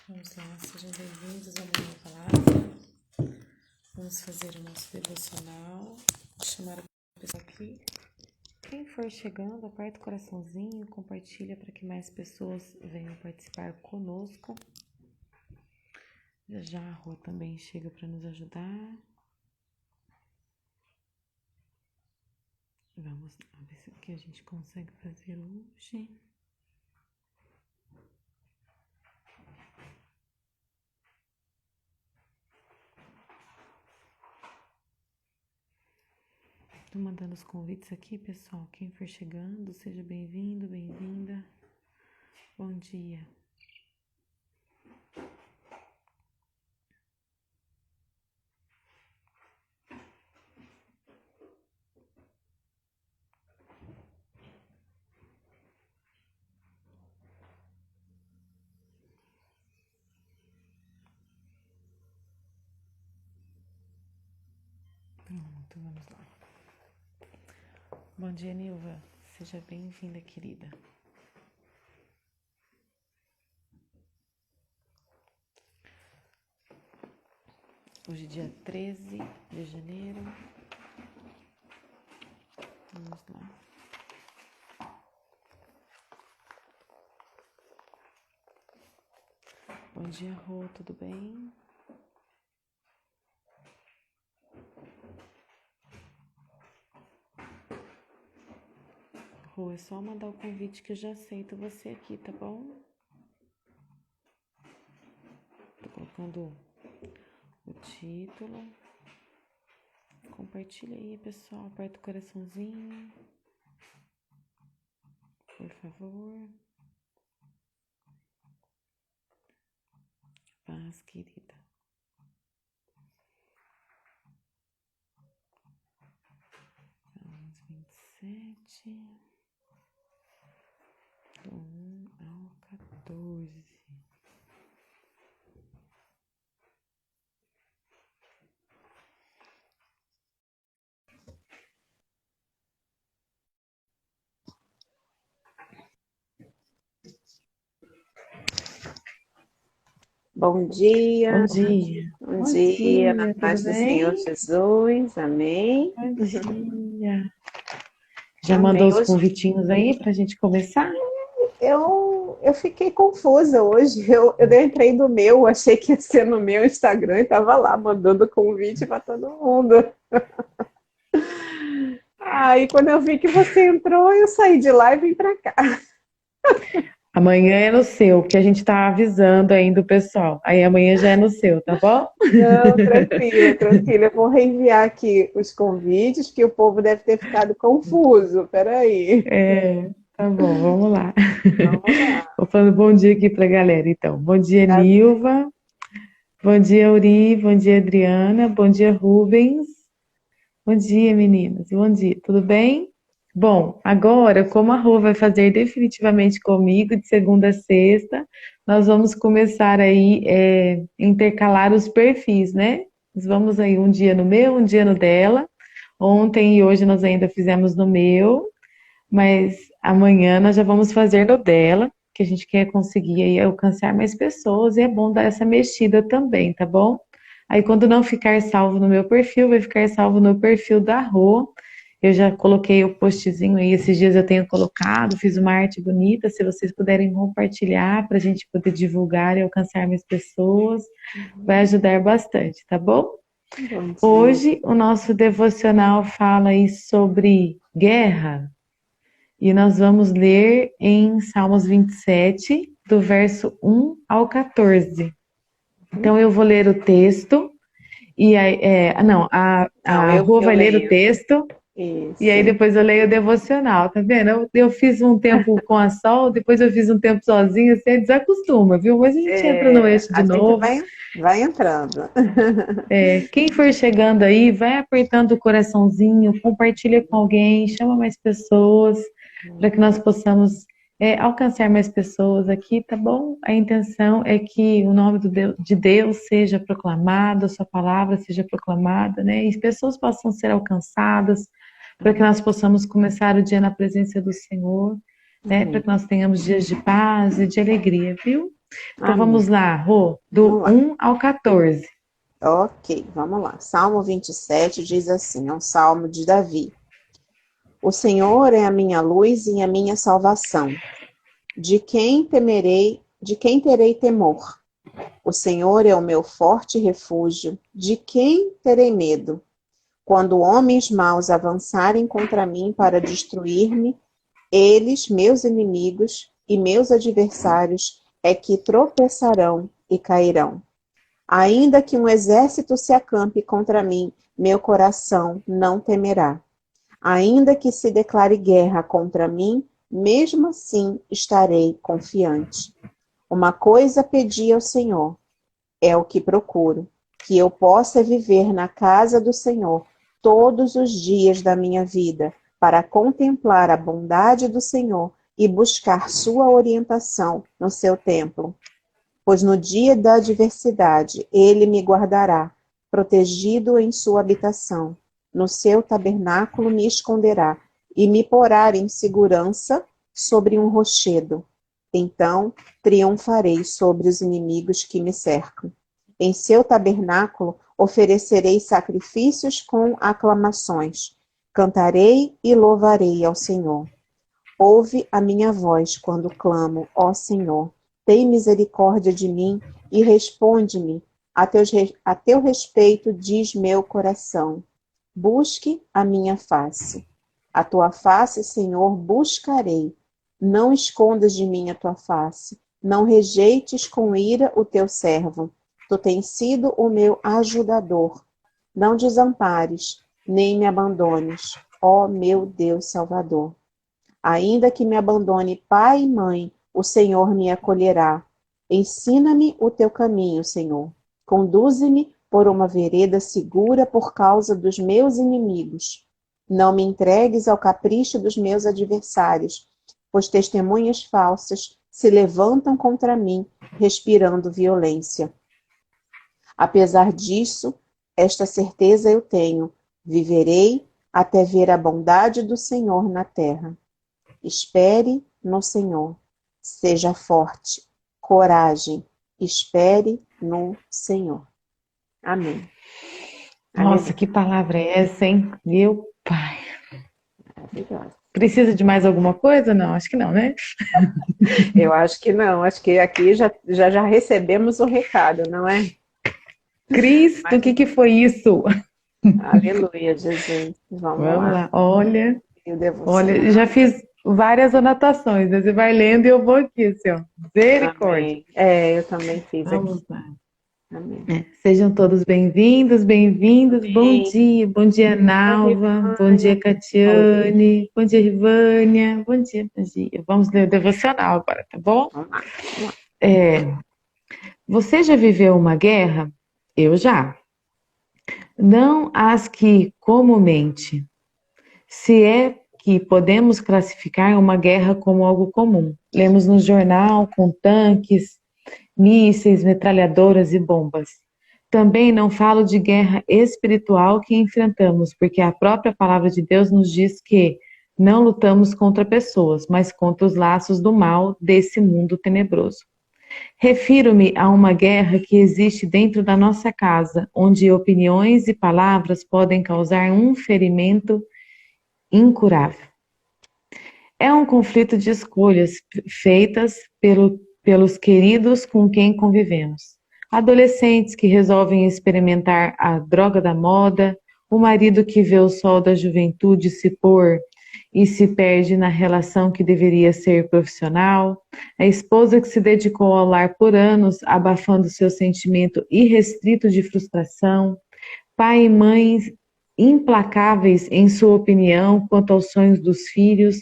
Vamos lá, sejam bem-vindos ao Manhã Palavra. Vamos fazer o nosso devocional. Vou chamar a pessoa aqui. Quem for chegando, aperta o coraçãozinho, compartilha para que mais pessoas venham participar conosco. Já a Rô também chega para nos ajudar. Vamos ver se o que a gente consegue fazer hoje. Estou mandando os convites aqui, pessoal. Quem for chegando, seja bem-vindo, bem-vinda. Bom dia. Pronto, vamos lá. Bom dia, Nilva. Seja bem-vinda, querida. Hoje é dia 13 de janeiro. Vamos lá. Bom dia, Rô, tudo bem? Rô, é só mandar o convite que eu já aceito você aqui, tá bom? Tô colocando o título. Compartilha aí, pessoal. Aperta o coraçãozinho. Por favor. Paz, querida. Salmos 27. Do 1 ao 14. Bom dia. Bom dia. Bom dia, na paz do Senhor Jesus, amém. Bom dia. Já Amém. mandou os Hoje convitinhos aí pra gente começar? eu fiquei confusa hoje. Eu entrei no meu, achei que ia ser no meu Instagram e estava lá mandando convite para todo mundo. Aí quando eu vi que você entrou, eu saí de lá e vim para cá. Amanhã é no seu, que a gente tá avisando ainda o pessoal. Aí amanhã já é no seu, tá bom? Não, tranquilo, tranquilo. Eu vou reenviar aqui os convites, que o povo deve ter ficado confuso. Peraí. Tá bom, vamos lá. Vamos lá. Vou falando bom dia aqui pra galera, então. Bom dia, Nilva. Bom dia, Uri. Bom dia, Adriana. Bom dia, Rubens. Bom dia, meninas. Bom dia, tudo bem? Bom, agora, como a Rô vai fazer definitivamente comigo de segunda a sexta, nós vamos começar aí intercalar os perfis, né? Nós vamos aí um dia no meu, um dia no dela. Ontem e hoje nós ainda fizemos no meu, mas amanhã nós já vamos fazer no dela, que a gente quer conseguir aí alcançar mais pessoas e é bom dar essa mexida também, tá bom? Aí quando não ficar salvo no meu perfil, vai ficar salvo no perfil da Rô. Eu já coloquei o postzinho aí, esses dias eu tenho colocado, fiz uma arte bonita, se vocês puderem compartilhar para a gente poder divulgar e alcançar mais pessoas, vai ajudar bastante, tá bom? Bom dia. Hoje o nosso devocional fala aí sobre guerra e nós vamos ler em Salmos 27, do verso 1 ao 14. Então eu vou ler o texto e aí, a Rô vai ler o texto. Isso. E aí depois eu leio o devocional, tá vendo? Eu fiz um tempo com a Sol, depois eu fiz um tempo sozinha, você desacostuma, viu? Mas a gente entra no eixo de novo. Vai entrando. Quem for chegando aí, vai apertando o coraçãozinho, compartilha com alguém, chama mais pessoas, para que nós possamos alcançar mais pessoas aqui, tá bom? A intenção é que o nome de Deus seja proclamado, a sua palavra seja proclamada, né? E pessoas possam ser alcançadas, para que nós possamos começar o dia na presença do Senhor, né? Para que nós tenhamos dias de paz e de alegria, viu? Então Amém. vamos lá, Rô, do Vamos lá. 1 ao 14. Ok, vamos lá. Salmo 27 diz assim, é um salmo de Davi. O Senhor é a minha luz e a minha salvação. De quem terei temor? O Senhor é o meu forte refúgio. De quem terei medo? Quando homens maus avançarem contra mim para destruir-me, eles, meus inimigos e meus adversários, é que tropeçarão e cairão. Ainda que um exército se acampe contra mim, meu coração não temerá. Ainda que se declare guerra contra mim, mesmo assim estarei confiante. Uma coisa pedi ao Senhor, é o que procuro, que eu possa viver na casa do Senhor todos os dias da minha vida, para contemplar a bondade do Senhor e buscar sua orientação no seu templo. Pois no dia da adversidade ele me guardará, protegido em sua habitação. No seu tabernáculo me esconderá e me porá em segurança sobre um rochedo. Então triunfarei sobre os inimigos que me cercam. Em seu tabernáculo oferecerei sacrifícios com aclamações. Cantarei e louvarei ao Senhor. Ouve a minha voz quando clamo, ó Senhor. Tem misericórdia de mim e responde-me. A teu respeito diz meu coração. Busque a minha face. A tua face, Senhor, buscarei. Não escondas de mim a tua face. Não rejeites com ira o teu servo. Tu tens sido o meu ajudador. Não desampares, nem me abandones, ó meu Deus Salvador. Ainda que me abandone pai e mãe, o Senhor me acolherá. Ensina-me o teu caminho, Senhor. Conduze-me por uma vereda segura por causa dos meus inimigos. Não me entregues ao capricho dos meus adversários, pois testemunhas falsas se levantam contra mim, respirando violência. Apesar disso, esta certeza eu tenho: viverei até ver a bondade do Senhor na terra. Espere no Senhor. Seja forte. Coragem. Espere no Senhor. Amém. Nossa, Aleluia. que palavra é essa, hein? Meu pai. Maravilhosa. Precisa de mais alguma coisa? Não, acho que não, né? Eu acho que não. Acho que aqui já recebemos o recado, não é? Cristo, o Mas, que foi isso? aleluia, Jesus. Vamos Vamos lá. lá, olha, E o olha, devocional. já fiz várias anotações, né? Você vai lendo e eu vou aqui, assim, ó. Misericórdia. Amém. É, eu também fiz aqui. Vamos lá. Amém. Sejam todos bem-vindos, bem-vindas. Amém. Bom dia, Oi, Nalva. Bom Rivânia. dia, Catiane. Bom dia, Rivânia. Bom dia, bom dia. Vamos ler o devocional agora, tá bom? Vamos lá. Vamos lá. Você já viveu uma guerra? Eu já. Não as que comumente, se é que podemos classificar uma guerra como algo comum. Lemos no jornal com tanques, mísseis, metralhadoras e bombas. Também não falo de guerra espiritual que enfrentamos, porque a própria palavra de Deus nos diz que não lutamos contra pessoas, mas contra os laços do mal desse mundo tenebroso. Refiro-me a uma guerra que existe dentro da nossa casa, onde opiniões e palavras podem causar um ferimento incurável. É um conflito de escolhas feitas pelos queridos com quem convivemos. Adolescentes que resolvem experimentar a droga da moda, o marido que vê o sol da juventude se pôr e se perde na relação que deveria ser profissional, a esposa que se dedicou ao lar por anos, abafando seu sentimento irrestrito de frustração, pai e mãe implacáveis em sua opinião quanto aos sonhos dos filhos,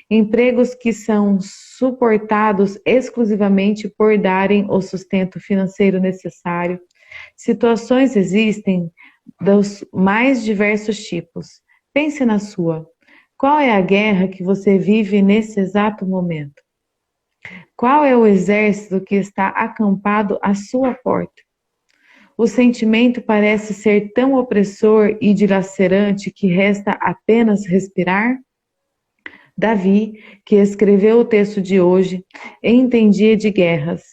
empregos que são suportados exclusivamente por darem o sustento financeiro necessário. Situações existem dos mais diversos tipos. Pense na sua. Qual é a guerra que você vive nesse exato momento? Qual é o exército que está acampado à sua porta? O sentimento parece ser tão opressor e dilacerante que resta apenas respirar? Davi, que escreveu o texto de hoje, entendia de guerras.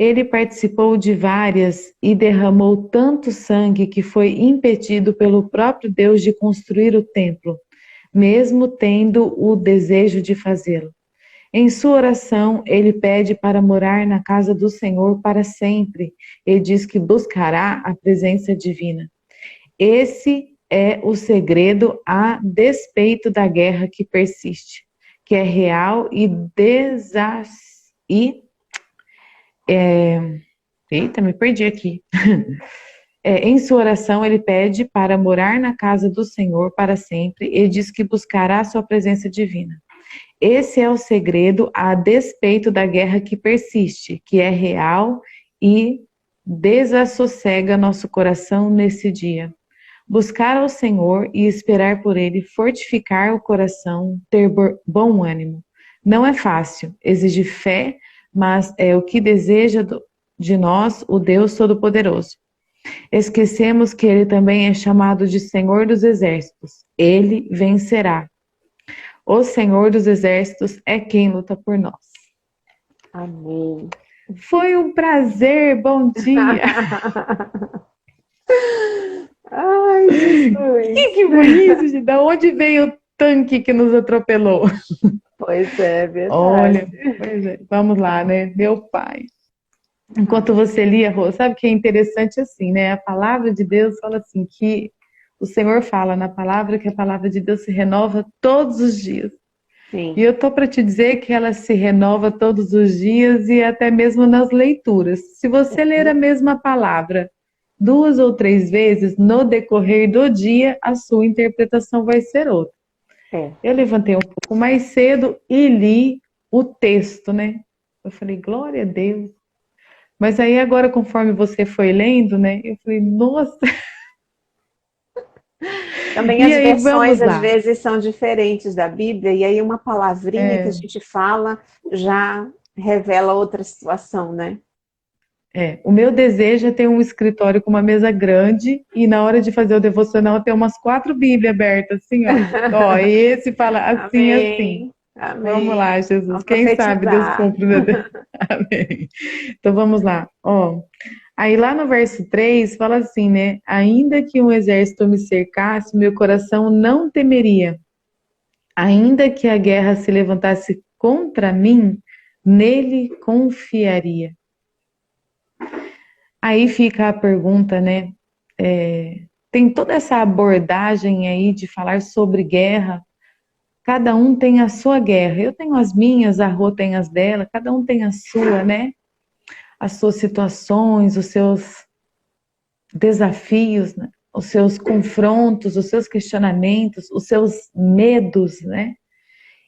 Ele participou de várias e derramou tanto sangue que foi impedido pelo próprio Deus de construir o templo, mesmo tendo o desejo de fazê-lo. Em sua oração, ele pede para morar na casa do Senhor para sempre e diz que buscará a presença divina. Esse é o segredo a despeito da guerra que persiste, que é real e Eita, me perdi aqui. Em sua oração, ele pede para morar na casa do Senhor para sempre e diz que buscará a sua presença divina. Esse é o segredo a despeito da guerra que persiste, que é real e desassossega nosso coração nesse dia. Buscar ao Senhor e esperar por Ele, fortificar o coração, ter bom ânimo. Não é fácil, exige fé, mas é o que deseja de nós o Deus Todo-Poderoso. Esquecemos que Ele também é chamado de Senhor dos Exércitos. Ele vencerá. O Senhor dos Exércitos é quem luta por nós. Amém. Foi um prazer, bom dia. Ai, Jesus. Que bonito, gente. Da onde veio o tanque que nos atropelou? Pois é, verdade. Olha, pois é. Vamos lá, né? Meu Pai. Enquanto você lia, Rô, sabe que é interessante assim, né? A palavra de Deus fala assim, que o Senhor fala na palavra que a palavra de Deus se renova todos os dias. Sim. E eu tô para te dizer que ela se renova todos os dias e até mesmo nas leituras. Se você ler a mesma palavra 2 ou 3 vezes no decorrer do dia, a sua interpretação vai ser outra. Eu levantei um pouco mais cedo e li o texto, né? Eu falei, glória a Deus. Mas aí agora, conforme você foi lendo, né? Eu falei, nossa. Também as versões às vezes são diferentes da Bíblia, e aí uma palavrinha que a gente fala já revela outra situação, né? O meu desejo é ter um escritório com uma mesa grande e na hora de fazer o devocional ter umas 4 Bíblias abertas, assim, ó. Esse fala assim, Amém. assim. Amém. Vamos lá, Jesus. Vamos Quem profetizar. sabe Deus cumpre. Amém. Então vamos lá, ó. Aí lá no verso 3 fala assim, né? Ainda que um exército me cercasse, meu coração não temeria. Ainda que a guerra se levantasse contra mim, nele confiaria. Aí fica a pergunta, né? Tem toda essa abordagem aí de falar sobre guerra. Cada um tem a sua guerra. Eu tenho as minhas, a Rô tem as dela, cada um tem a sua, né? As suas situações, os seus desafios, né? Os seus confrontos, os seus questionamentos, os seus medos, né?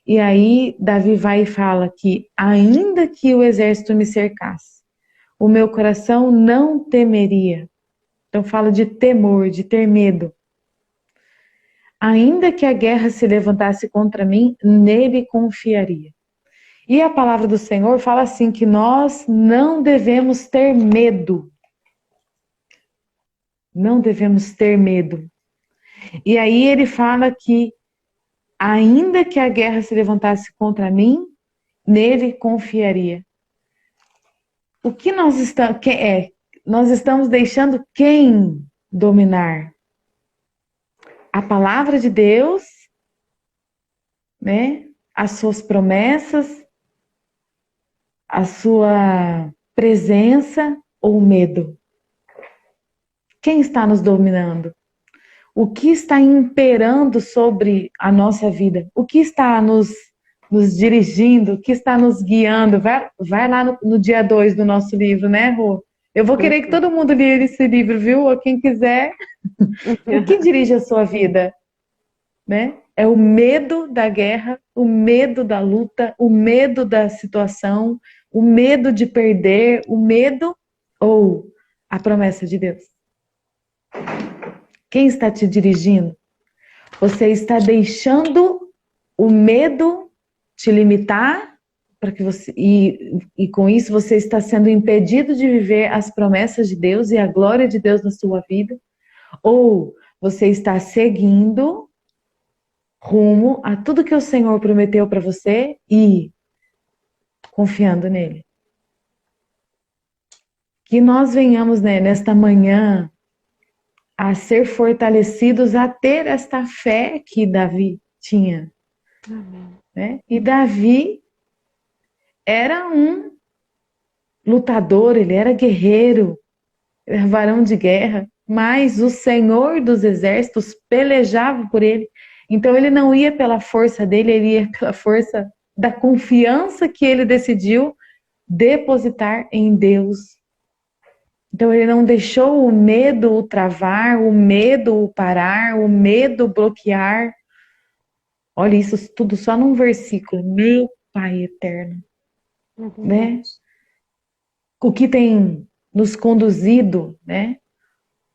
E aí Davi vai e fala que ainda que o exército me cercasse, o meu coração não temeria. Então fala de temor, de ter medo. Ainda que a guerra se levantasse contra mim, nele confiaria. E a palavra do Senhor fala assim que nós não devemos ter medo. Não devemos ter medo. E aí ele fala que ainda que a guerra se levantasse contra mim, nele confiaria. O que nós estamos nós estamos deixando quem dominar? A palavra de Deus, né? As suas promessas, a sua presença ou medo? Quem está nos dominando? O que está imperando sobre a nossa vida? O que está nos dirigindo? O que está nos guiando? Vai lá no dia 2 do nosso livro, né, Rô? Eu vou querer que todo mundo leia esse livro, viu? Ou quem quiser. O que dirige a sua vida? Né? É o medo da guerra, o medo da luta, o medo da situação, o medo de perder, o medo ou a promessa de Deus? Quem está te dirigindo? Você está deixando o medo te limitar para que você e com isso você está sendo impedido de viver as promessas de Deus e a glória de Deus na sua vida? Ou você está seguindo rumo a tudo que o Senhor prometeu para você e confiando nele? Que nós venhamos, né, nesta manhã a ser fortalecidos a ter esta fé que Davi tinha, Amém. né? E Davi era um lutador, ele era guerreiro, ele era varão de guerra, mas o Senhor dos exércitos pelejava por ele. Então ele não ia pela força dele, ele ia pela força da confiança que ele decidiu depositar em Deus. Então ele não deixou o medo o travar, o medo o parar, o medo bloquear. Olha isso tudo só num versículo. Meu Pai eterno, É verdade. né? O que tem nos conduzido, né?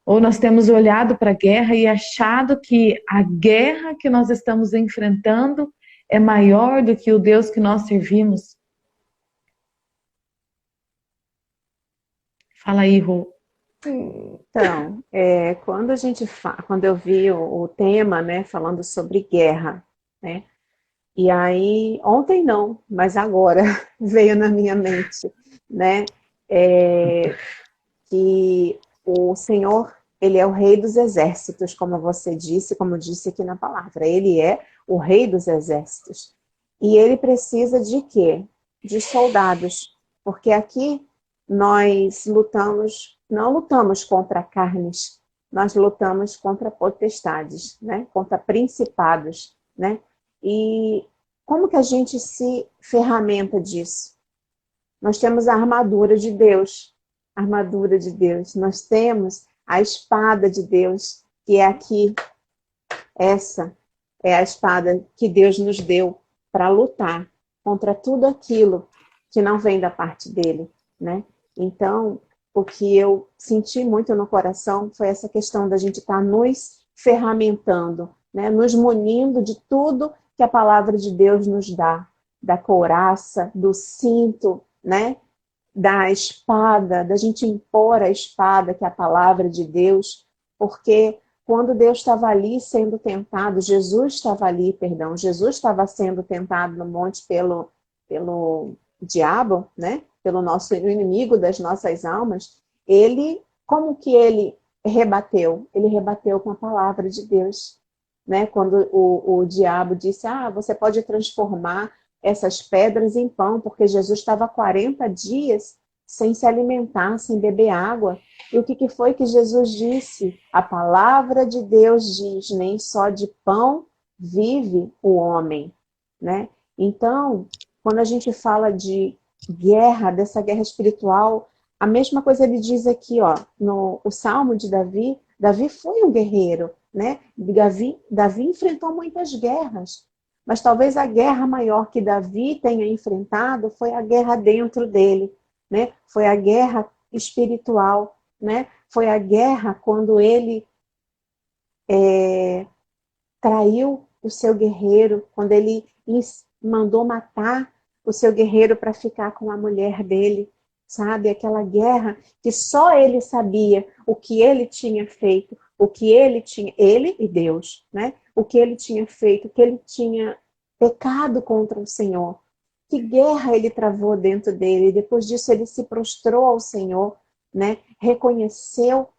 Ou nós temos olhado para a guerra e achado que a guerra que nós estamos enfrentando é maior do que o Deus que nós servimos. Fala aí, Rô. Então, quando eu vi o tema, né, falando sobre guerra, né, e aí, ontem não, mas agora veio na minha mente, né, que o Senhor, ele é o rei dos exércitos, como você disse, como disse aqui na palavra. Ele é o rei dos exércitos. E ele precisa de quê? De soldados. Porque aqui nós não lutamos contra carnes, nós lutamos contra potestades, né? Contra principados, né? E como que a gente se ferramenta disso? Nós temos a armadura de Deus, armadura de Deus. Nós temos a espada de Deus, que é aqui. Essa é a espada que Deus nos deu para lutar contra tudo aquilo que não vem da parte dele, né? Então, o que eu senti muito no coração foi essa questão da gente estar nos ferramentando, né? Nos munindo de tudo que a palavra de Deus nos dá, da couraça, do cinto, né? Da espada, da gente impor a espada, que é a palavra de Deus, porque quando Deus estava ali sendo tentado, Jesus estava sendo tentado no monte pelo diabo, né? Pelo nosso inimigo das nossas almas, como que ele rebateu? Ele rebateu com a palavra de Deus, né? Quando o diabo disse, você pode transformar essas pedras em pão, porque Jesus estava 40 dias sem se alimentar, sem beber água. E o que foi que Jesus disse? A palavra de Deus diz, nem só de pão vive o homem, né? Então, quando a gente fala de guerra, dessa guerra espiritual, a mesma coisa ele diz aqui, ó, no o Salmo de Davi. Davi foi um guerreiro, né? Davi enfrentou muitas guerras, mas talvez a guerra maior que Davi tenha enfrentado foi a guerra dentro dele, né? Foi a guerra espiritual, né? Foi a guerra quando ele traiu o seu guerreiro, quando ele mandou matar o seu guerreiro para ficar com a mulher dele, sabe? Aquela guerra que só ele sabia o que ele tinha feito, o que ele e Deus, né? O que ele tinha feito, o que ele tinha pecado contra o Senhor. Que guerra ele travou dentro dele. Depois disso ele se prostrou ao Senhor, né? Reconheceu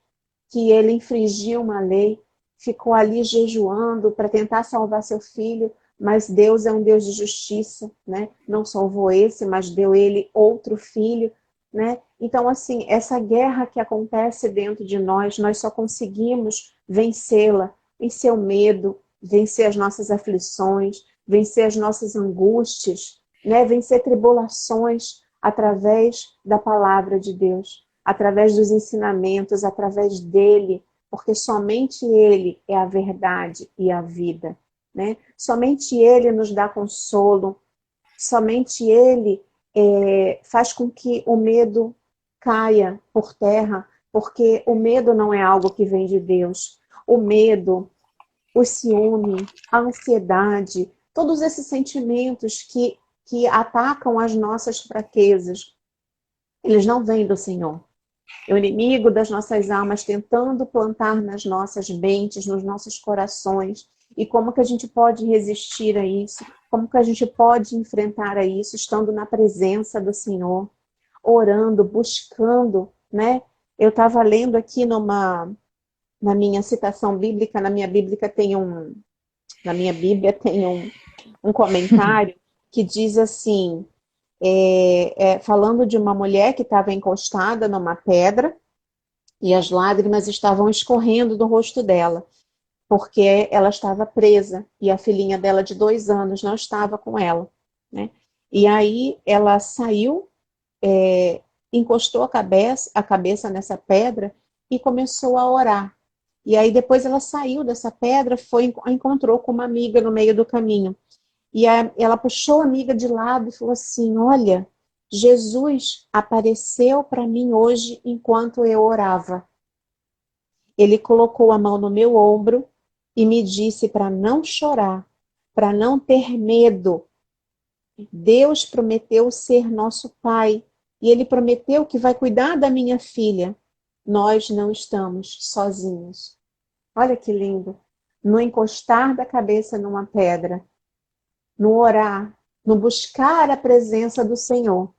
que ele infringiu uma lei, ficou ali jejuando para tentar salvar seu filho, mas Deus é um Deus de justiça, né? Não salvou esse, mas deu ele outro filho, né? Então, assim, essa guerra que acontece dentro de nós só conseguimos vencê-la, vencer o medo, vencer as nossas aflições, vencer as nossas angústias, né? Vencer tribulações através da palavra de Deus, através dos ensinamentos, através dele, porque somente ele é a verdade e a vida, né? Somente ele nos dá consolo, somente ele faz com que o medo caia por terra, porque o medo não é algo que vem de Deus. O medo, o ciúme, a ansiedade, todos esses sentimentos que atacam as nossas fraquezas, eles não vêm do Senhor. É o inimigo das nossas almas tentando plantar nas nossas mentes, nos nossos corações. E como que a gente pode resistir a isso? Como que a gente pode enfrentar a isso estando na presença do Senhor, orando, buscando, né? Eu estava lendo aqui na minha citação bíblica, na minha Bíblia tem um comentário que diz assim, falando de uma mulher que estava encostada numa pedra e as lágrimas estavam escorrendo do rosto dela, porque ela estava presa e a filhinha dela de 2 anos não estava com ela, né? E aí ela saiu, encostou a cabeça nessa pedra e começou a orar. E aí depois ela saiu dessa pedra, encontrou com uma amiga no meio do caminho. E ela puxou a amiga de lado e falou assim: olha, Jesus apareceu para mim hoje enquanto eu orava. Ele colocou a mão no meu ombro e me disse para não chorar, para não ter medo. Deus prometeu ser nosso Pai e Ele prometeu que vai cuidar da minha filha. Nós não estamos sozinhos. Olha que lindo. No encostar da cabeça numa pedra, no orar, no buscar a presença do Senhor,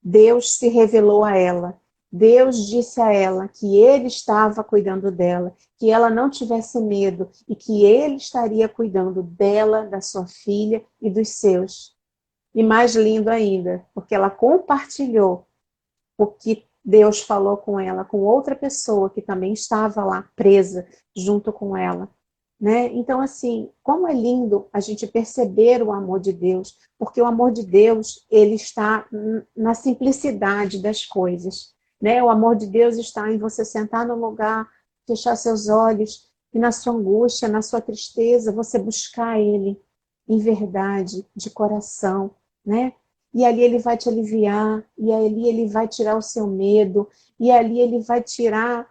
Deus se revelou a ela. Deus disse a ela que Ele estava cuidando dela, que ela não tivesse medo e que Ele estaria cuidando dela, da sua filha e dos seus. E mais lindo ainda, porque ela compartilhou o que Deus falou com ela, com outra pessoa que também estava lá presa junto com ela. Né? Então, assim, como é lindo a gente perceber o amor de Deus, porque o amor de Deus, ele está na simplicidade das coisas. Né? O amor de Deus está em você sentar no lugar, fechar seus olhos e na sua angústia, na sua tristeza, você buscar Ele em verdade, de coração, né? E ali Ele vai te aliviar, e ali Ele vai tirar o seu medo, e ali Ele vai tirar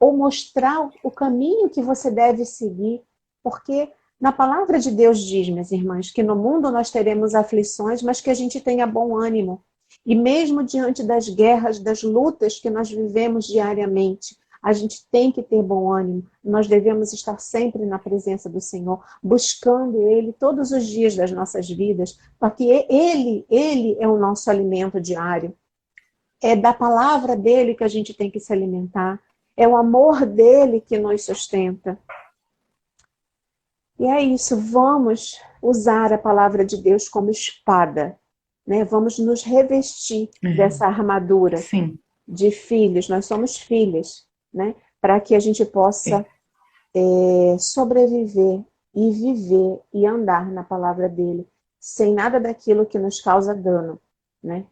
ou mostrar o caminho que você deve seguir, porque na palavra de Deus diz, minhas irmãs, que no mundo nós teremos aflições, mas que a gente tenha bom ânimo. E mesmo diante das guerras, das lutas que nós vivemos diariamente, a gente tem que ter bom ânimo. Nós devemos estar sempre na presença do Senhor, buscando Ele todos os dias das nossas vidas, porque Ele é o nosso alimento diário. É da palavra dele que a gente tem que se alimentar. É o amor dele que nos sustenta. E é isso, vamos usar a palavra de Deus como espada, né? Vamos nos revestir dessa armadura Sim. de filhos, nós somos filhas, né? Para que a gente possa sobreviver e viver e andar na palavra dele, sem nada daquilo que nos causa dano, né?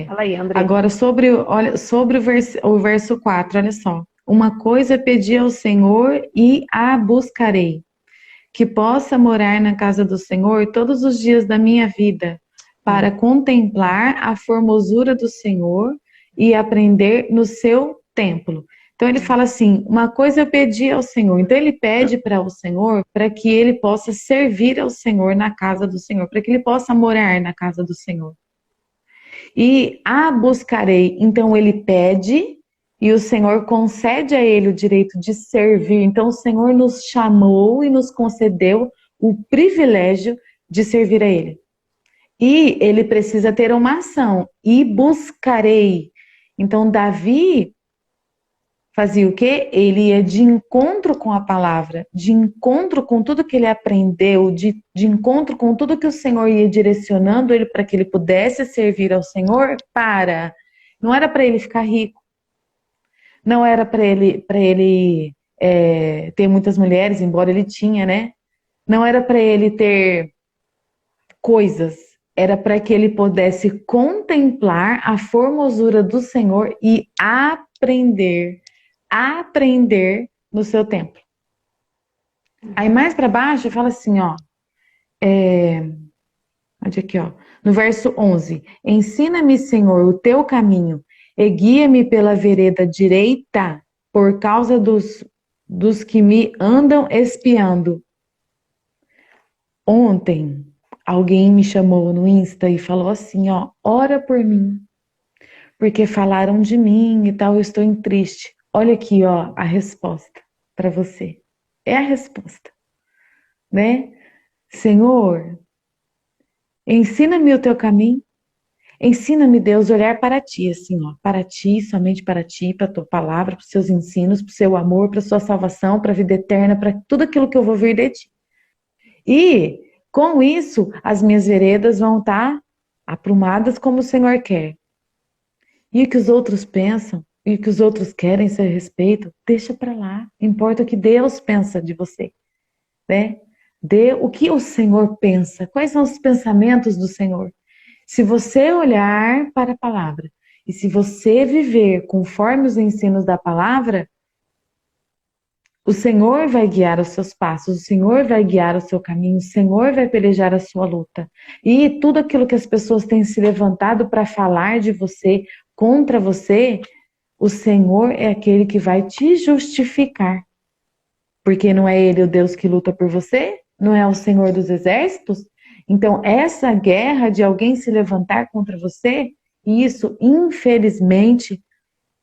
Fala aí, André. Agora, sobre o verso 4, olha só. Uma coisa pedi ao Senhor e a buscarei, que possa morar na casa do Senhor todos os dias da minha vida, para contemplar a formosura do Senhor e aprender no seu templo. Então ele fala assim, uma coisa eu pedi ao Senhor. Então ele pede para o Senhor para que ele possa servir ao Senhor na casa do Senhor, para que ele possa morar na casa do Senhor. E a buscarei. Então ele pede e o Senhor concede a ele o direito de servir. Então o Senhor nos chamou e nos concedeu o privilégio de servir a ele. E ele precisa ter uma ação. E buscarei. Então Davi fazia o quê? Ele ia de encontro com a palavra, de encontro com tudo que ele aprendeu, de encontro com tudo que o Senhor ia direcionando ele para que ele pudesse servir ao Senhor não era para ele ficar rico, não era para ele ter muitas mulheres, embora ele tinha, né? Não era para ele ter coisas, era para que ele pudesse contemplar a formosura do Senhor e aprender no seu templo. Aí mais para baixo fala assim, ó, aqui, ó, no verso 11, ensina-me, Senhor, o teu caminho e guia-me pela vereda direita por causa dos que me andam espiando. Ontem, alguém me chamou no Insta e falou assim, ó, ora por mim, porque falaram de mim e tal, eu estou triste. Olha aqui, ó, a resposta para você. É a resposta, né? Senhor, ensina-me o teu caminho. Ensina-me, Deus, a olhar para ti, assim, ó, para ti, somente para ti, para a tua palavra, para os seus ensinos, para o seu amor, para a sua salvação, para a vida eterna, para tudo aquilo que eu vou vir de ti. E, com isso, as minhas veredas vão estar aprumadas como o Senhor quer. E o que os outros pensam, e o que os outros querem a seu respeito, deixa para lá. Importa o que Deus pensa de você, né? O que o Senhor pensa, quais são os pensamentos do Senhor. Se você olhar para a palavra e se você viver conforme os ensinos da palavra, o Senhor vai guiar os seus passos, o Senhor vai guiar o seu caminho, o Senhor vai pelejar a sua luta. E tudo aquilo que as pessoas têm se levantado para falar de você, contra você, o Senhor é aquele que vai te justificar. Porque não é Ele o Deus que luta por você? Não é o Senhor dos exércitos? Então, essa guerra de alguém se levantar contra você, isso, infelizmente,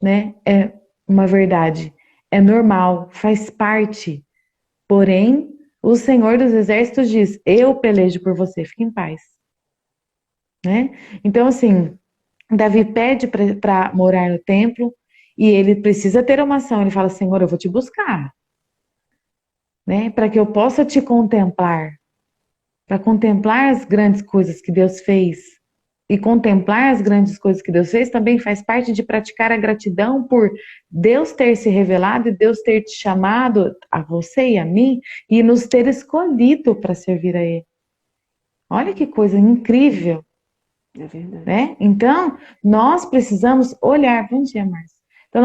né, é uma verdade. É normal, faz parte. Porém, o Senhor dos exércitos diz: eu pelejo por você, fique em paz. Né? Então, assim, Davi pede para morar no templo e ele precisa ter uma ação. Ele fala: Senhor, eu vou te buscar, né? Para que eu possa te contemplar, para contemplar as grandes coisas que Deus fez. E contemplar as grandes coisas que Deus fez também faz parte de praticar a gratidão por Deus ter se revelado e Deus ter te chamado, a você e a mim, e nos ter escolhido para servir a Ele. Olha que coisa incrível. É verdade. Né? Então, nós precisamos olhar. Bom dia, Márcia. Então,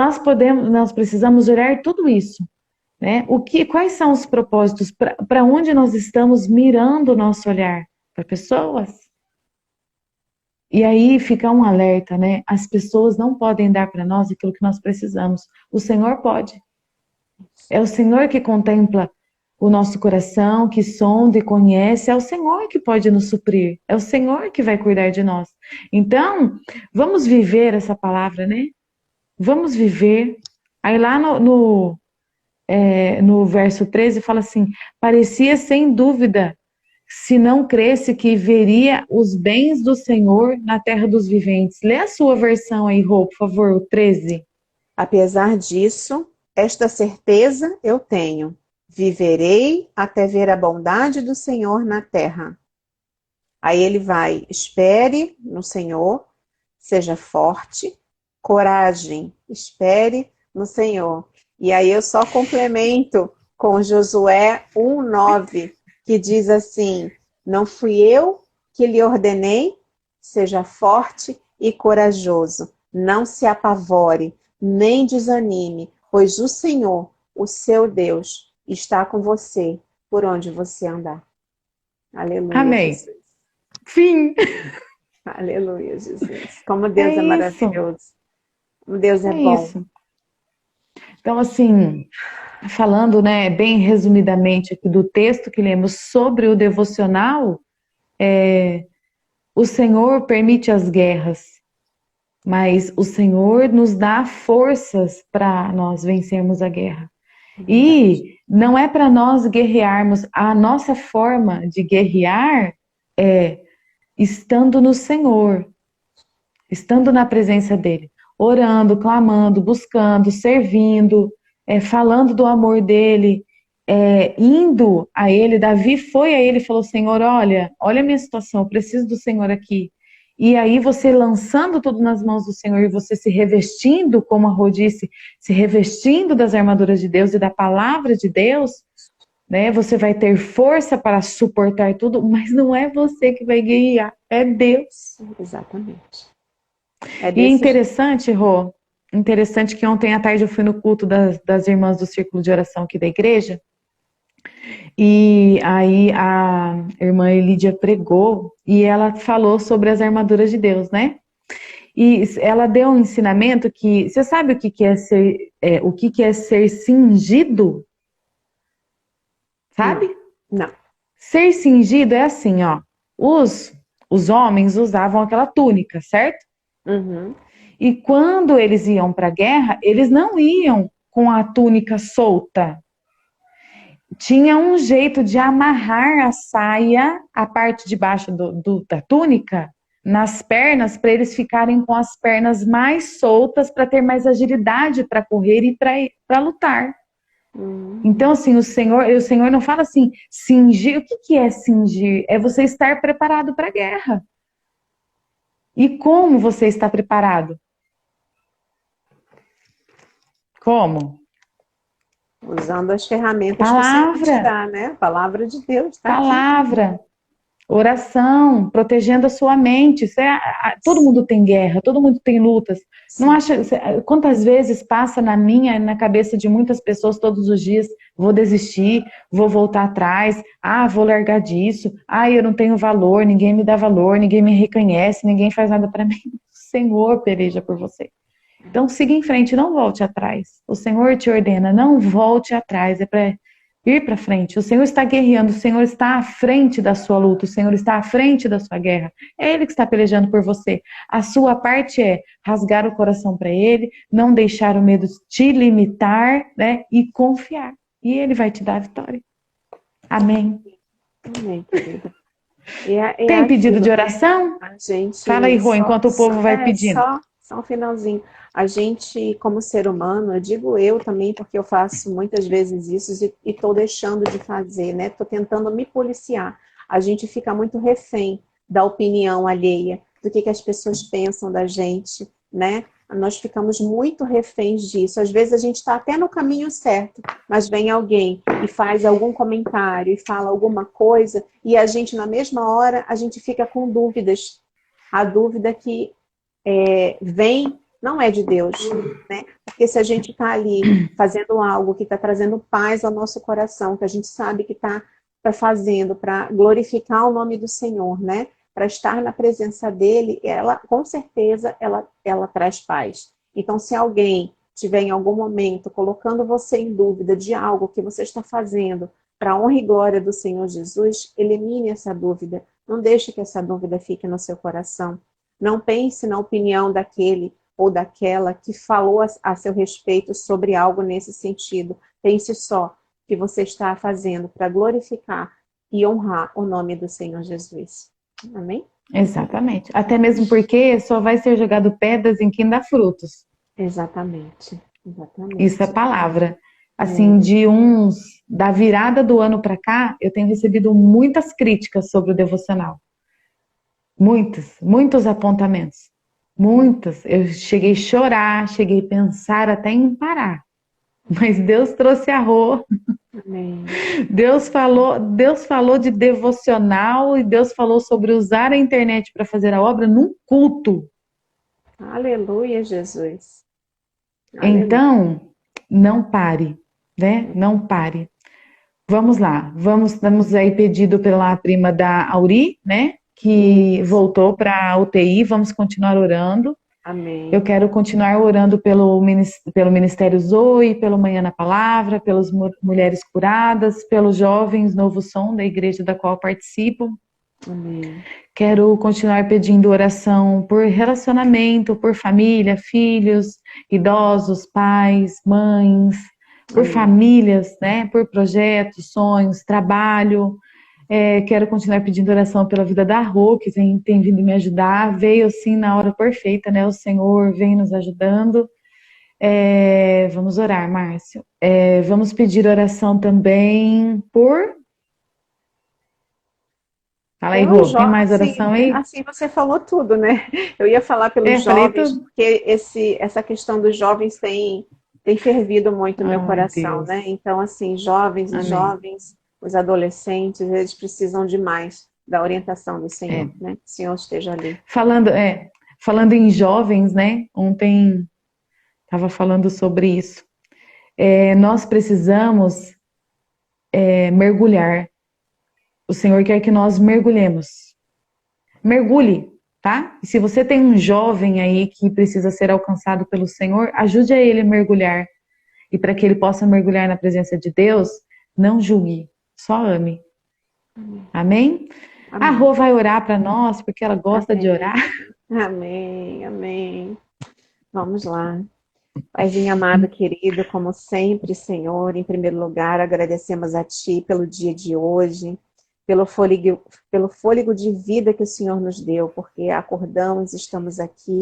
nós precisamos olhar tudo isso. Né? Quais são os propósitos? Para onde nós estamos mirando o nosso olhar? Para pessoas? E aí fica um alerta, né? As pessoas não podem dar para nós aquilo que nós precisamos. O Senhor pode. É o Senhor que contempla o nosso coração, que sonda e conhece. É o Senhor que pode nos suprir. É o Senhor que vai cuidar de nós. Então, vamos viver essa palavra, né? Vamos viver. Aí lá no verso 13 fala assim: parecia sem dúvida, se não cresce, que veria os bens do Senhor na terra dos viventes. Lê a sua versão aí, Rô, por favor, o 13. Apesar disso, esta certeza eu tenho: viverei até ver a bondade do Senhor na terra. Aí ele vai: espere no Senhor, seja forte, coragem, espere no Senhor. E aí eu só complemento com Josué 1:9, que diz assim: não fui eu que lhe ordenei, seja forte e corajoso, não se apavore, nem desanime, pois o Senhor, o seu Deus, está com você por onde você andar. Aleluia, Amém. Jesus. Fim. Aleluia, Jesus. Como Deus é isso. maravilhoso. Como Deus é bom. Isso. Então, assim, falando, né, bem resumidamente aqui do texto que lemos sobre o devocional, o Senhor permite as guerras, mas o Senhor nos dá forças para nós vencermos a guerra. E não é para nós guerrearmos. A nossa forma de guerrear é estando no Senhor, estando na presença dEle, orando, clamando, buscando, servindo, falando do amor dEle, indo a Ele. Davi foi a Ele e falou: Senhor, olha a minha situação, eu preciso do Senhor aqui. E aí você lançando tudo nas mãos do Senhor e você se revestindo, como a Rô disse, se revestindo das armaduras de Deus e da palavra de Deus, né? Você vai ter força para suportar tudo, mas não é você que vai guiar, é Deus. Exatamente. E interessante, Rô, interessante que ontem à tarde eu fui no culto das irmãs do Círculo de Oração aqui da igreja, e aí a irmã Elídia pregou e ela falou sobre as armaduras de Deus, né? E ela deu um ensinamento que, você sabe o que é ser cingido? Sabe? Não. Ser cingido é assim, ó. Os homens usavam aquela túnica, certo? Uhum. E quando eles iam para a guerra, eles não iam com a túnica solta. Tinha um jeito de amarrar a saia, a parte de baixo da túnica, nas pernas para eles ficarem com as pernas mais soltas para ter mais agilidade para correr e para lutar. Então, assim, o Senhor não fala assim, cingir. O que é cingir? É você estar preparado para a guerra. E como você está preparado? Como? Usando as ferramentas que o Senhor te Palavra, dá, né? A palavra de Deus está aqui. palavra, oração, protegendo a sua mente. Todo mundo tem guerra, todo mundo tem lutas. Não acha, quantas vezes passa na minha e na cabeça de muitas pessoas todos os dias, vou desistir, vou voltar atrás, vou largar disso, eu não tenho valor, ninguém me dá valor, ninguém me reconhece, ninguém faz nada para mim. O Senhor peleja por você. Então siga em frente, não volte atrás. O Senhor te ordena, não volte atrás, é para ir para frente. O Senhor está guerreando, o Senhor está à frente da sua luta, o Senhor está à frente da sua guerra. É Ele que está pelejando por você. A sua parte é rasgar o coração para Ele, não deixar o medo te limitar, né? E confiar. E Ele vai te dar a vitória. Amém. Amém, querida. Tem pedido de oração? A gente Fala aí, Rô, enquanto o povo vai pedindo. Só um finalzinho. A gente, como ser humano, eu digo eu também, porque eu faço muitas vezes isso e estou deixando de fazer, né? Estou tentando me policiar. A gente fica muito refém da opinião alheia, do que as pessoas pensam da gente, né? Nós ficamos muito reféns disso. Às vezes a gente está até no caminho certo, mas vem alguém e faz algum comentário e fala alguma coisa e a gente, na mesma hora, a gente fica com dúvidas. A dúvida que vem não é de Deus, né? Porque se a gente está ali fazendo algo que está trazendo paz ao nosso coração, que a gente sabe que está fazendo para glorificar o nome do Senhor, né? Para estar na presença dele, ela, com certeza, ela traz paz. Então, se alguém tiver em algum momento colocando você em dúvida de algo que você está fazendo para a honra e glória do Senhor Jesus, elimine essa dúvida. Não deixe que essa dúvida fique no seu coração. Não pense na opinião daquele ou daquela que falou a seu respeito sobre algo nesse sentido. Pense só que você está fazendo para glorificar e honrar o nome do Senhor Jesus. Amém? Exatamente. Até mesmo porque só vai ser jogado pedras em quem dá frutos. Exatamente. Isso é palavra. Assim, da virada do ano para cá, eu tenho recebido muitas críticas sobre o devocional. Muitos apontamentos. Muitas. Eu cheguei a chorar, cheguei a pensar até em parar. Mas Deus trouxe a Rô. Amém. Deus falou de devocional e Deus falou sobre usar a internet para fazer a obra num culto. Aleluia, Jesus. Aleluia. Então, não pare, né? Não pare. Vamos lá. Vamos aí pedido pela prima da Auri, né? Que voltou para a UTI. Vamos continuar orando. Amém. Eu quero continuar orando pelo Ministério Zoe, pelo Manhã na Palavra, pelas mulheres curadas, pelos jovens Novo Som da igreja da qual participo. Amém. Quero continuar pedindo oração por relacionamento, por família, filhos, idosos, pais, mães, por famílias, né? Por projetos, sonhos, trabalho. Quero continuar pedindo oração pela vida da Rô, que tem vindo me ajudar. Veio assim na hora perfeita, né? O Senhor vem nos ajudando. Vamos orar, Márcio. Vamos pedir oração também por... Fala aí, Rô, tem mais oração aí? Assim você falou tudo, né? Eu ia falar pelos jovens, porque essa questão dos jovens tem fervido muito no meu coração, Deus, né? Então, assim, jovens e jovens, os adolescentes, eles precisam demais da orientação do Senhor, né? Que o Senhor esteja ali. Falando em jovens, né? Ontem estava falando sobre isso. Nós precisamos mergulhar. O Senhor quer que nós mergulhemos. Mergulhe, tá? E se você tem um jovem aí que precisa ser alcançado pelo Senhor, ajude a ele a mergulhar. E para que ele possa mergulhar na presença de Deus, não julgue, só ame. Amém? A Rô vai orar para nós, porque ela gosta de orar. Amém, amém. Vamos lá. Paizinho amado, querido, como sempre, Senhor, em primeiro lugar, agradecemos a Ti pelo dia de hoje. pelo fôlego de vida que o Senhor nos deu, porque acordamos, estamos aqui,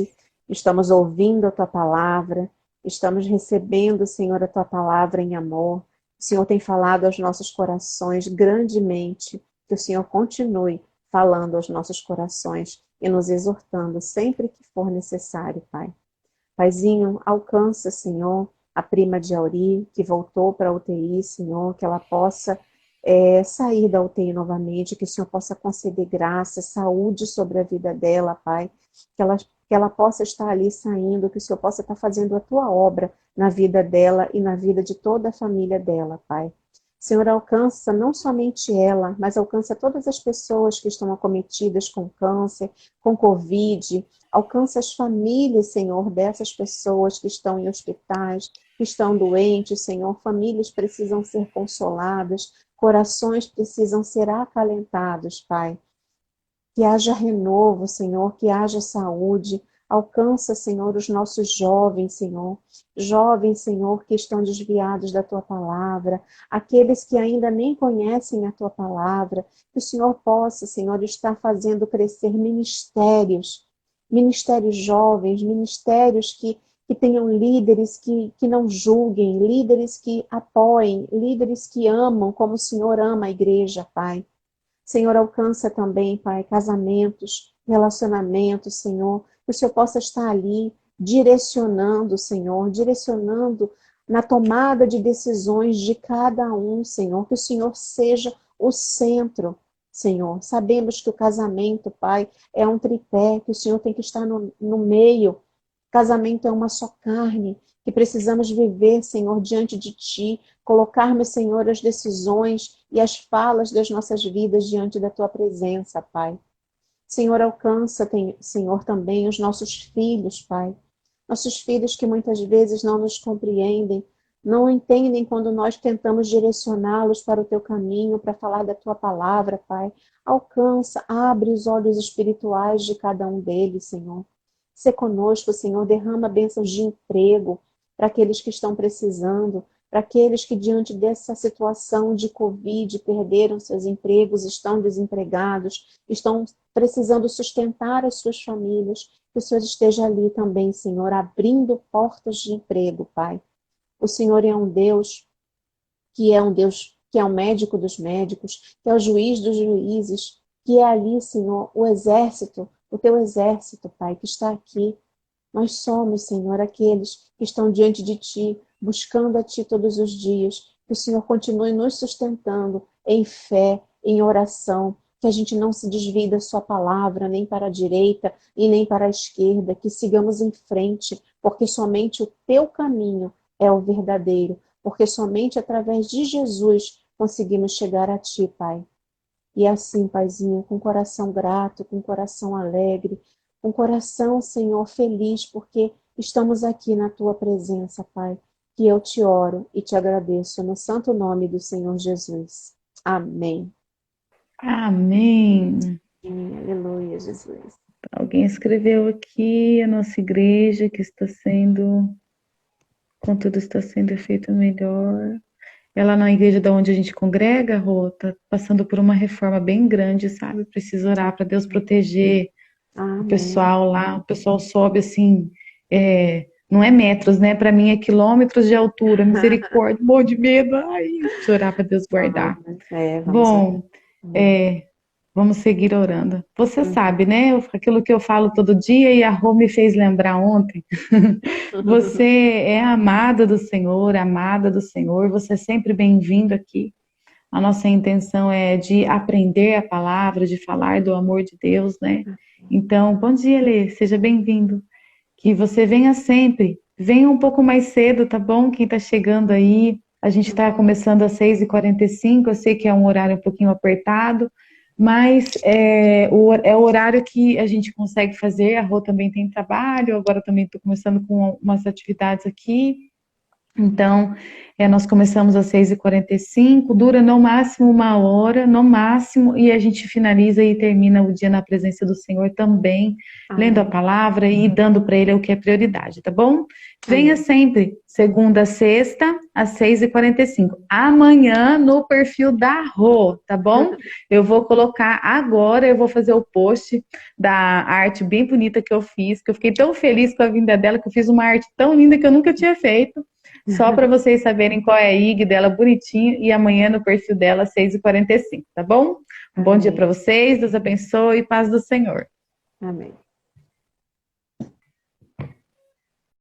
estamos ouvindo a Tua palavra, estamos recebendo, Senhor, a Tua palavra em amor. O Senhor tem falado aos nossos corações grandemente, que o Senhor continue falando aos nossos corações e nos exortando sempre que for necessário, Pai. Paizinho, alcança, Senhor, a prima de Auri, que voltou para a UTI, Senhor, que ela possa sair da UTI novamente, que o Senhor possa conceder graça, saúde sobre a vida dela, Pai, que ela possa estar ali saindo, que o Senhor possa estar fazendo a Tua obra na vida dela e na vida de toda a família dela, Pai. Senhor, alcança não somente ela, mas alcança todas as pessoas que estão acometidas com câncer, com Covid. Alcança as famílias, Senhor, dessas pessoas que estão em hospitais, que estão doentes, Senhor. Famílias precisam ser consoladas, corações precisam ser acalentados, Pai. Que haja renovo, Senhor, que haja saúde. Alcança, Senhor, os nossos jovens, Senhor. Jovens, Senhor, que estão desviados da Tua palavra. Aqueles que ainda nem conhecem a Tua palavra. Que o Senhor possa, Senhor, estar fazendo crescer ministérios. Ministérios jovens, ministérios que tenham líderes que não julguem, líderes que apoiem, líderes que amam como o Senhor ama a igreja, Pai. Senhor, alcança também, Pai, casamentos, relacionamentos, Senhor, que o Senhor possa estar ali direcionando, Senhor, direcionando na tomada de decisões de cada um, Senhor, que o Senhor seja o centro, Senhor. Sabemos que o casamento, Pai, é um tripé, que o Senhor tem que estar no meio. Casamento é uma só carne, que precisamos viver, Senhor, diante de Ti, colocarmos, Senhor, as decisões e as falas das nossas vidas diante da Tua presença, Pai. Senhor, alcança, Senhor, também os nossos filhos, Pai. Nossos filhos que muitas vezes não nos compreendem, não entendem quando nós tentamos direcioná-los para o Teu caminho, para falar da Tua palavra, Pai. Alcança, abre os olhos espirituais de cada um deles, Senhor. Sê conosco, Senhor, derrama bênçãos de emprego para aqueles que estão precisando, para aqueles que diante dessa situação de Covid perderam seus empregos, estão desempregados, estão precisando sustentar as suas famílias, que o Senhor esteja ali também, Senhor, abrindo portas de emprego, Pai. O Senhor é um Deus que é o médico dos médicos, que é o juiz dos juízes, que é ali, Senhor, o exército, o Teu exército, Pai, que está aqui. Nós somos, Senhor, aqueles que estão diante de Ti, buscando a Ti todos os dias. Que o Senhor continue nos sustentando em fé, em oração, que a gente não se desvie da Sua palavra, nem para a direita e nem para a esquerda, que sigamos em frente, porque somente o Teu caminho é o verdadeiro, porque somente através de Jesus conseguimos chegar a Ti, Pai. E assim, Paizinho, com coração grato, com coração alegre, com coração, Senhor, feliz, porque estamos aqui na Tua presença, Pai, que eu te oro e te agradeço no santo nome do Senhor Jesus. Amém. Amém. Aleluia, Jesus. Alguém escreveu aqui, a nossa igreja que está sendo, contudo está sendo feito melhor. Ela na igreja da onde a gente congrega, Rô, tá passando por uma reforma bem grande, sabe? Precisa orar para Deus proteger o pessoal lá. O pessoal sobe assim, não é metros, né? Para mim é quilômetros de altura. Misericórdia, morro de medo. Ai, preciso orar para Deus guardar. Bom, vamos seguir orando. Você sabe, né? Aquilo que eu falo todo dia e a Rô me fez lembrar ontem. Você é amada do Senhor, amada do Senhor. Você é sempre bem-vindo aqui. A nossa intenção é de aprender a palavra, de falar do amor de Deus, né? Então, bom dia, Lê. Seja bem-vindo. Que você venha sempre. Venha um pouco mais cedo, tá bom? Quem tá chegando aí. A gente está começando às 6h45. Eu sei que é um horário um pouquinho apertado, mas é o horário que a gente consegue fazer. A Rô também tem trabalho, agora também estou começando com umas atividades aqui. Então, Nós começamos às 6h45, dura no máximo 1 hora, no máximo, e a gente finaliza e termina o dia na presença do Senhor também, lendo a palavra e dando para Ele o que é prioridade, tá bom? Venha sempre, segunda a sexta, às 6h45. Amanhã no perfil da Rô, tá bom? Eu vou colocar agora, eu vou fazer o post da arte bem bonita que eu fiz, que eu fiquei tão feliz com a vinda dela, que eu fiz uma arte tão linda que eu nunca tinha feito. Só para vocês saberem qual é a IG dela bonitinho, e amanhã no perfil dela, 6h45, tá bom? Um bom dia para vocês, Deus abençoe e paz do Senhor. Amém.